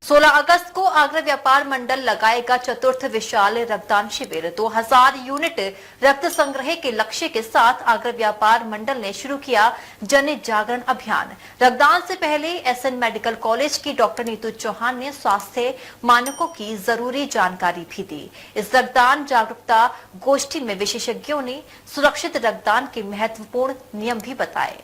16 अगस्त को आगरा व्यापार मंडल लगाएगा चतुर्थ विशाल रक्तदान शिविर। 2000 यूनिट रक्त संग्रह के लक्ष्य के साथ आगरा व्यापार मंडल ने शुरू किया जन जागरण अभियान। रक्तदान से पहले एसएन मेडिकल कॉलेज की डॉक्टर नीतू चौहान ने स्वास्थ्य मानकों की जरूरी जानकारी भी दी। इस रक्तदान जागरूकता गोष्ठी में विशेषज्ञों ने सुरक्षित रक्तदान के महत्वपूर्ण नियम भी बताए।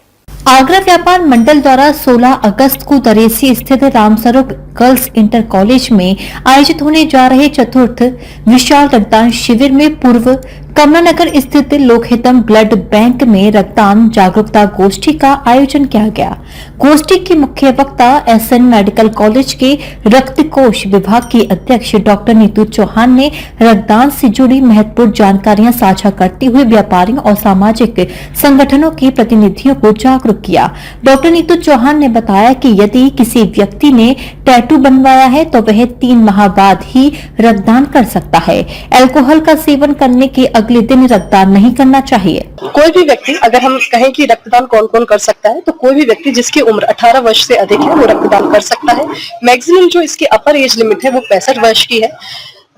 आगरा व्यापार मंडल द्वारा 16 अगस्त को दरेसी स्थित रामस्वरूप गर्ल्स इंटर कॉलेज में आयोजित होने जा रहे चतुर्थ विशाल रक्तदान शिविर में पूर्व कमलानगर स्थित लोकहितम ब्लड बैंक में रक्तदान जागरूकता गोष्ठी का आयोजन किया गया। गोष्ठी के मुख्य वक्ता एसएन मेडिकल कॉलेज के रक्त कोष विभाग की अध्यक्ष डॉक्टर नीतू चौहान ने रक्तदान से जुड़ी महत्वपूर्ण जानकारियां साझा करते हुए व्यापारियों और सामाजिक संगठनों के प्रतिनिधियों को जागरूक किया। डॉक्टर नीतू चौहान ने बताया कि यदि किसी व्यक्ति ने टैटू बनवाया है तो वह 3 माह बाद ही रक्तदान कर सकता है। अल्कोहल का सेवन करने के अगले दिन रक्तदान नहीं करना चाहिए। कोई भी व्यक्ति, अगर हम कहें कि रक्तदान कौन कौन कर सकता है, तो कोई भी व्यक्ति जिसकी उम्र 18 वर्ष से अधिक है वो रक्तदान कर सकता है। मैक्सिमम जो इसकी अपर एज लिमिट है वो 65 वर्ष की है।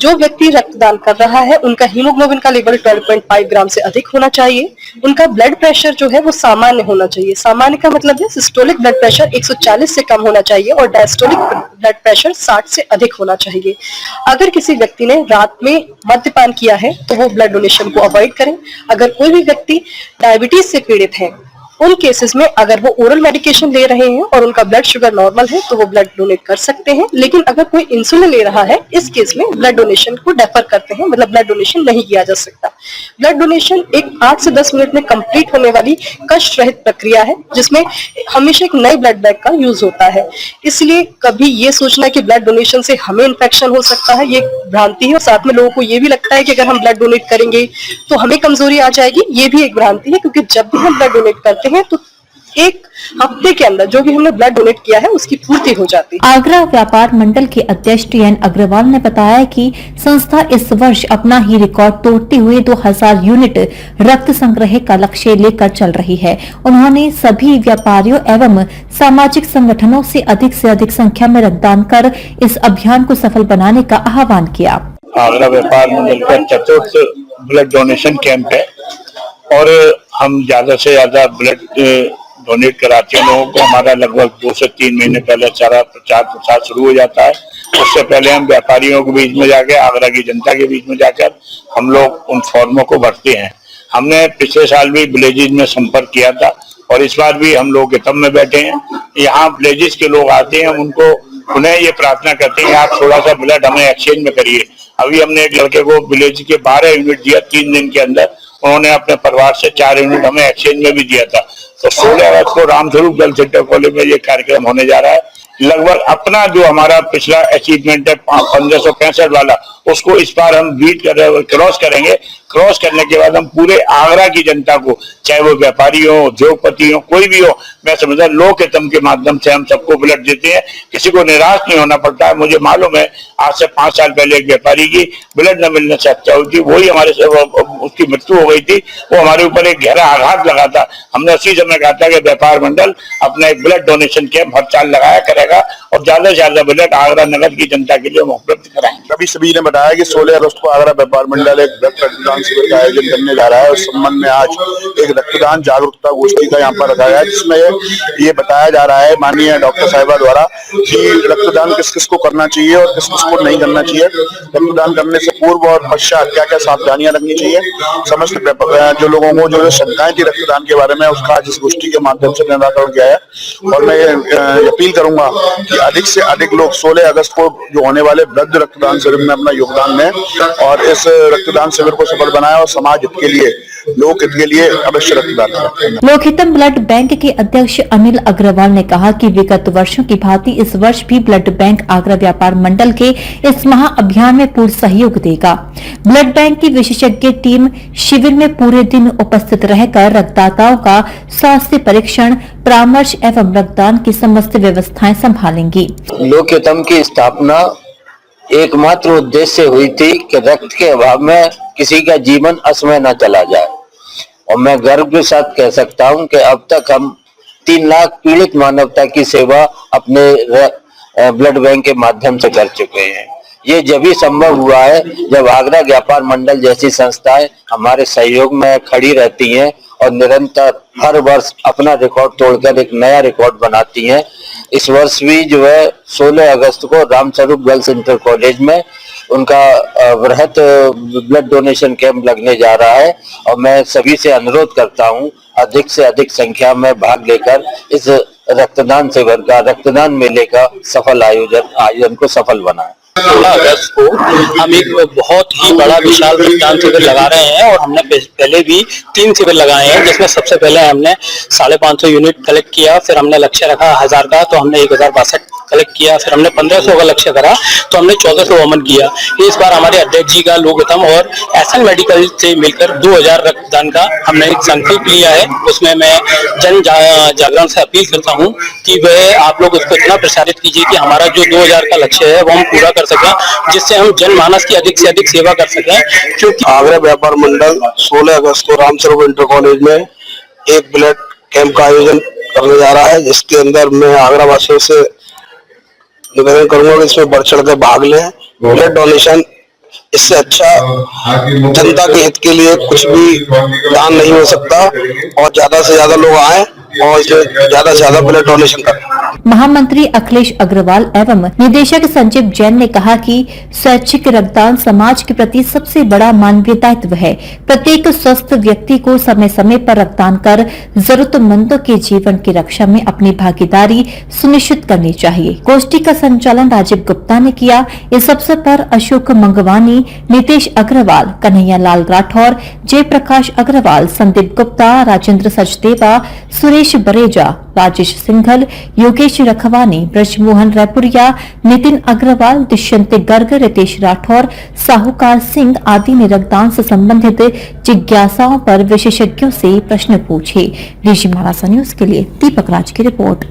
जो व्यक्ति रक्तदान कर रहा है उनका हीमोग्लोबिन का लेवल 12.5 ग्राम से अधिक होना चाहिए। उनका ब्लड प्रेशर जो है वो सामान्य होना चाहिए। सामान्य का मतलब है सिस्टोलिक ब्लड प्रेशर 140 से कम होना चाहिए और डायस्टोलिक ब्लड प्रेशर 60 से अधिक होना चाहिए। अगर किसी व्यक्ति ने रात में मद्यपान किया है तो वो ब्लड डोनेशन को अवॉइड करें। अगर कोई भी व्यक्ति डायबिटीज से पीड़ित है, उन केसेस में अगर वो ओरल मेडिकेशन ले रहे हैं और उनका ब्लड शुगर नॉर्मल है तो वो ब्लड डोनेट कर सकते हैं। लेकिन अगर कोई इंसुलिन ले रहा है, इस केस में ब्लड डोनेशन को डेफर करते हैं, मतलब ब्लड डोनेशन नहीं किया जा सकता। ब्लड डोनेशन एक 8 से 10 मिनट में कंप्लीट होने वाली कष्ट रहित प्रक्रिया है जिसमें हमेशा एक नए ब्लड बैंक का यूज होता है। इसलिए कभी ये सोचना कि ब्लड डोनेशन से हमें इन्फेक्शन हो सकता है, ये भ्रांति है। और साथ में लोगों को ये भी लगता है कि अगर हम ब्लड डोनेट करेंगे तो हमें कमजोरी आ जाएगी, ये भी एक भ्रांति है। क्योंकि जब भी हम ब्लड डोनेट करते हैं तो एक हफ्ते के अंदर जो भी हमने ब्लड डोनेट किया है उसकी पूर्ति हो जाती है। आगरा व्यापार मंडल के अध्यक्ष टीएन अग्रवाल ने बताया कि संस्था इस वर्ष अपना ही रिकॉर्ड तोड़ते हुए 2000 यूनिट रक्त संग्रह का लक्ष्य लेकर चल रही है। उन्होंने सभी व्यापारियों एवं सामाजिक संगठनों से अधिक संख्या में रक्तदान कर इस अभियान को सफल बनाने का आह्वान किया। आगरा व्यापार मंडल का चतुर्थ ब्लड डोनेशन कैंप है और हम ज्यादा से ज्यादा ब्लड डोनेट कराते हैं लोगों को। हमारा लगभग 2 से 3 महीने पहले सारा प्रचार प्रसार शुरू हो जाता है। उससे पहले हम व्यापारियों के बीच में जाकर, आगरा की जनता के बीच में जाकर हम लोग उन फॉर्मों को भरते हैं। हमने पिछले साल भी विलेजेज में संपर्क किया था और इस बार भी हम लोग हितम में बैठे हैं। यहाँ विलेजेज के लोग आते हैं, हम उनको उन्हें ये प्रार्थना करते हैं आप थोड़ा सा ब्लड हमें एक्सचेंज में करिए। अभी हमने एक लड़के को विलेज के 12 यूनिट दिया 3 दिन के अंदर। उन्होंने अपने परिवार से 4 यूनिट हमें एक्सचेंज में भी दिया था। तो 16 अगस्त को रामस्वरूप गर्ल्स इंटर कॉलेज में ये कार्यक्रम होने जा रहा है। लगभग अपना जो हमारा पिछला अचीवमेंट है 1565 वाला, उसको इस बार हम बीट कर रहे, क्रॉस करेंगे। क्रॉस करने के बाद हम पूरे आगरा की जनता को, चाहे वो व्यापारी हो, उद्योगपति हो, कोई भी हो, मैं समझता लोक हितम के माध्यम से हम सबको ब्लड देते हैं। किसी को निराश नहीं होना पड़ता है। मुझे मालूम है आज से 5 साल पहले एक व्यापारी की ब्लड न मिलने से हत्या हुई थी, वही हमारे से उसकी मृत्यु हो गई थी। वो हमारे ऊपर एक गहरा आघात लगा था। हमने उसी समय कहा था कि व्यापार मंडल अपना एक ब्लड डोनेशन कैंप हर साल लगाया करेगा और ज्यादा से ज्यादा ब्लड आगरा नगर की जनता के लिए उपलब्ध कराएंगे। सभी ने बताया कि 16 अगस्त को आगरा व्यापार मंडल एक रक्तदान शिविर का आयोजन करने जा रहा है। उस संबंध में आज एक रक्तदान जागरूकता गोष्ठी का यहाँ पर रखा गया है, जिसमें ये बताया जा रहा है माननीय डॉक्टर साहिबा द्वारा कि रक्तदान किस किस को करना चाहिए और किस किस को नहीं करना चाहिए। रक्तदान करने से पूर्व और पश्चात क्या क्या सावधानियां रखनी चाहिए। समस्त जो लोगों को जो शंकाएं थी रक्तदान के बारे में, उसका आज इस गोष्ठी के माध्यम से निराकरण किया है। और मैं अपील करूंगा कि अधिक से अधिक लोग 16 अगस्त को जो होने वाले वृद्ध रक्तदान शिविर में अपना योगदान दें और इस रक्तदान शिविर को सफल बनाए और समाज हित के लिए, लोक हित के लिए अवश्य रक्तदान करें। लोकहितम ब्लड बैंक के अध्यक्ष अनिल अग्रवाल ने कहा कि विगत वर्षों की भांति इस वर्ष भी ब्लड बैंक आगरा व्यापार मंडल के इस महाअभियान में पूर्ण सहयोग देगा। ब्लड बैंक की विशेषज्ञ टीम शिविर में पूरे दिन उपस्थित रहकर रक्तदाताओं का स्वास्थ्य परीक्षण, परामर्श एवं रक्तदान की समस्त व्यवस्थाएं संभालेंगी। लोकहितम की स्थापना एकमात्र उद्देश्य हुई थी कि रक्त के अभाव में किसी का जीवन असमय न चला जाए। और मैं गर्व के साथ कह सकता हूं कि अब तक हम 3 लाख पीड़ित मानवता की सेवा अपने ब्लड बैंक के माध्यम से कर चुके हैं। ये जब भी संभव हुआ है जब आगरा व्यापार मंडल जैसी संस्थाएं हमारे सहयोग में खड़ी रहती हैं और निरंतर हर वर्ष अपना रिकॉर्ड तोड़कर एक नया रिकॉर्ड बनाती हैं। इस वर्ष भी जो है 16 अगस्त को रामस्वरूप गर्ल्स इंटर कॉलेज में उनका वृहत ब्लड डोनेशन कैंप लगने जा रहा है और मैं सभी से अनुरोध करता हूं अधिक से अधिक संख्या में भाग लेकर इस रक्तदान शिविर का रक्तदान मेले का सफल आयोजन को सफल बनाएं। 16 अगस्त को हम एक बहुत ही बड़ा विशाल रक्तदान शिविर लगा रहे हैं और हमने पहले भी 3 शिविर लगाए हैं, जिसमें सबसे पहले हमने 550 यूनिट कलेक्ट किया, फिर हमने लक्ष्य रखा 1000 का तो हमने 1062 कलेक्ट किया, फिर हमने 1500 का लक्ष्य करा तो हमने 1400 वमन किया। इस बार हमारे अध्यक्ष जी का लोकहितम और एसएन मेडिकल से मिलकर 2000 रक्तदान का हमने एक संकल्प लिया है। उसमें मैं जन जागरण से अपील करता हूं कि वह आप लोग उसको इतना प्रसारित कीजिए कि हमारा जो 2000 का लक्ष्य है वो हम पूरा कर सकें, जिससे हम जनमानस की अधिक से अधिक सेवा कर सकें। क्योंकि आगरा व्यापार मंडल 16 अगस्त को रामस्वरूप इंटर कॉलेज में एक ब्लड कैंप का आयोजन करने जा रहा है, जिसके अंदर मैं आगरा वासियों से निवेदन करूंगा कि इसमें बढ़ चढ़ कर भाग लें। ब्लड डोनेशन इससे अच्छा जनता के हित के लिए कुछ भी दान नहीं हो सकता और ज्यादा से ज्यादा लोग आए और इसमें ज्यादा से ज्यादा ब्लड डोनेशन करें। महामंत्री अखिलेश अग्रवाल एवं निदेशक संजीव जैन ने कहा कि स्वैच्छिक रक्तदान समाज के प्रति सबसे बड़ा मानवीय दायित्व है। प्रत्येक स्वस्थ व्यक्ति को समय समय पर रक्तदान कर जरूरतमंदों के जीवन की रक्षा में अपनी भागीदारी सुनिश्चित करनी चाहिए। गोष्ठी का संचालन राजीव गुप्ता ने किया। इस अवसर पर अशोक मंगवानी, नितेश अग्रवाल, कन्हैया लाल राठौर, जयप्रकाश अग्रवाल, संदीप गुप्ता, राजेंद्र सचदेवा, सुरेश बरेजा, राजेश सिंघल, योगेश रखवानी, ब्रजमोहन रायपुरिया, नितिन अग्रवाल, दुष्यंत गर्ग, रितेश राठौर, साहूकार सिंह आदि ने रक्तदान से संबंधित जिज्ञासाओं पर विशेषज्ञों से प्रश्न पूछे। ऋषि महारासा न्यूज के लिए दीपक राज की रिपोर्ट।